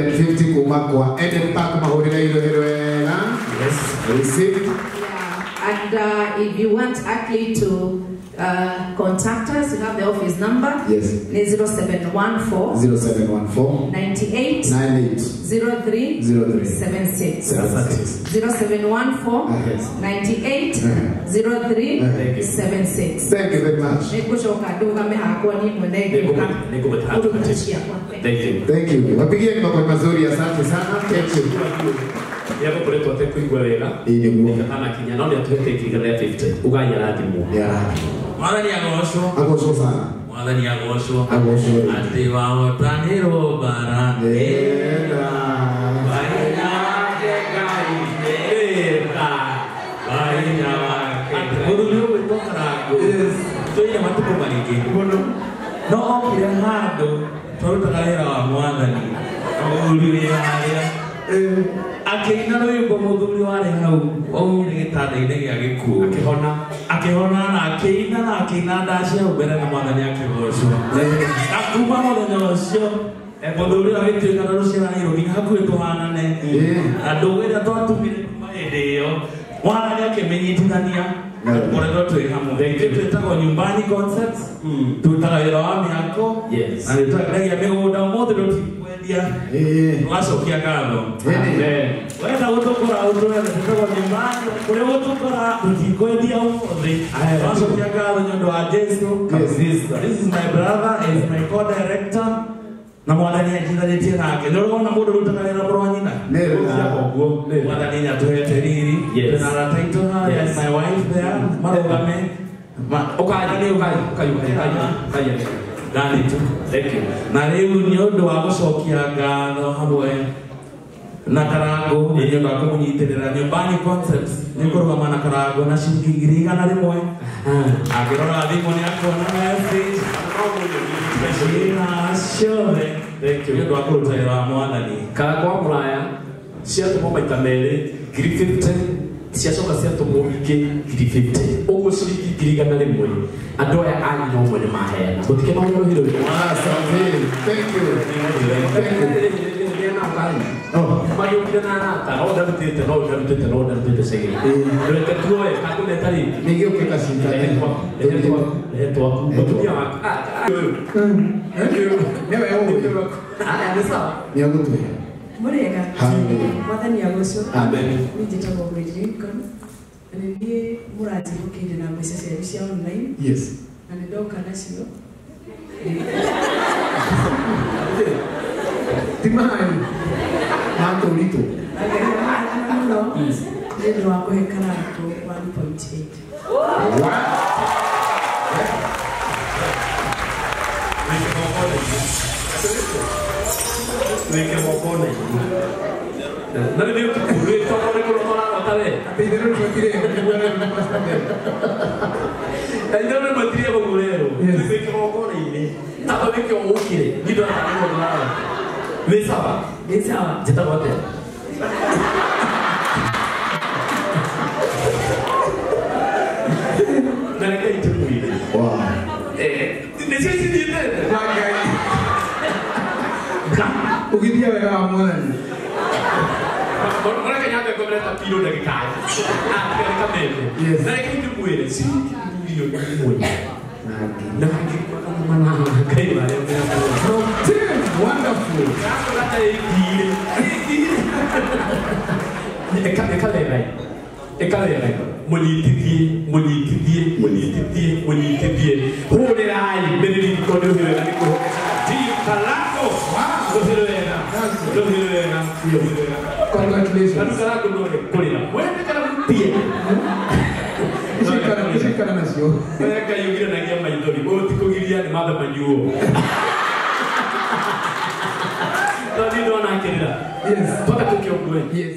50 kuma kwa Eden Park mahurira iroherwera. Yes, receive. Yeah, and if you want actually to contact us, you have the office number. Yes. 0714 98 03 76. 0714 98 03 76. Thank you very much. Thank you. Thank you. Wapigie makofi mazuri, asante sana. Thank you. Yako kule tote kuigwa wega. Nikatana kinya no ndio tuweke kigana 50. Ugaya radimo. Yeah. Mwana ni agosho. Agosho sana. Mwana ni agosho. Agosho. Ati wa taniro barandera. Baina kekai deka. Baina ke. Muruyo wetokarago. Toya matuko maniki. No okire hando. Torutagira wa mwathani. Muruyo ya akina rwimbo muthuri wari hau oire gitanda-inĩ gĩa gĩkuũ akĩhona na akĩina ndacia hau mbere na mwathani akĩgocwo akuma mũthenya ũcio muthuri ũyũ agĩtuĩka na rũciaranĩirwo nginya hakuhĩ tũhanane na ndũgũ ĩrĩa twatumire kuma hĩndĩ ĩyo mwathani akĩmĩnyitithania tũkoretwo twĩ hamwe twĩtagwo Nyumbani Concepts tũrutaga wĩra wa mĩako na nĩtũragĩragia mĩgũnda ũmũthĩ tũtikwendia tũgacokia ngatho wenda gũtũkora ũtũre tũtagwo Nyumbani kũrĩa gũtũkora tũtikwendia ũmũthĩ tũgacokia ngatho nĩ ũndũ wa Jesũ. This is my brother and my co-director na mwathani anyitithanĩtie nake nĩ ũrona mũndũ ũrutaga wĩra mũrũ wa nyina mwathani nyatũhete riri twĩna arata aitũ harĩa my wife there marũgame na rĩu nĩ ũndũ wa gũcokia ngatho hamwe na Karango nĩ ũndũ wa kũmũnyitĩrĩra Nyumbani Concepts nĩ kũrũgama na Karango na ciringi 100 angĩrora thimũ nĩ akuona message nĩ ũndũ wa kũruta wĩra wa mwathani. Karango wa mũraya ciatũmwo maita merĩ 50 ciacoka ciatũmwo ingĩ 50 ũguo ciringi 100 andũ aya a nyina ũmwe nĩ maheana gũtikĩ na ũhoro hĩro. Mayukire na arata no ndarutĩte cegeri reke tuoe kakũneta rĩngĩ nĩgĩ ũkĩka cingana mũtumia waku nĩwe ũĩ nĩ sawa nĩagũtũhe Murega. Mwathani agocwo. Amen. Nĩ njĩtagwo Mwĩririkano. Na nĩ niĩ mũranjĩhũkĩire na mbeca cianyu cia online. Yes. Na nĩ ndoka nacio. Timai. Matũritũ. Mũno. Nĩ ũndũ wa kũhe Karango 1.8. Weke mokone. Na ndio kule toka kule kwa tale. Apendero twatire kwa pastor. Ndio ndio matria kwa mulero. Weke mokone ile. Taba weke okire. Ndio atakuwa nao. Ni sawa. Ni sawa. Jitabote. Na ndio kitu kile. Wow. Ndio sisi ndio. Ukithia wega wa mwathani. Mbona kanyanga kwa mleta kilo dakika. Kwa kamera. Yes. Na kitu mwele. Si ndio mwele. Na mana kai bare. From 10 wonderful. Hata hiki. Ekalera. Munitithie. Hurai mbere ko ndio hilo na niko. Karango. Congratulations. Ushikana nasio. Weka yugira na gia maidori. Wewe tikugiria ni madha manjuo. Tadi ndo anakelea. Yes. Toka tukio kweli. Yes.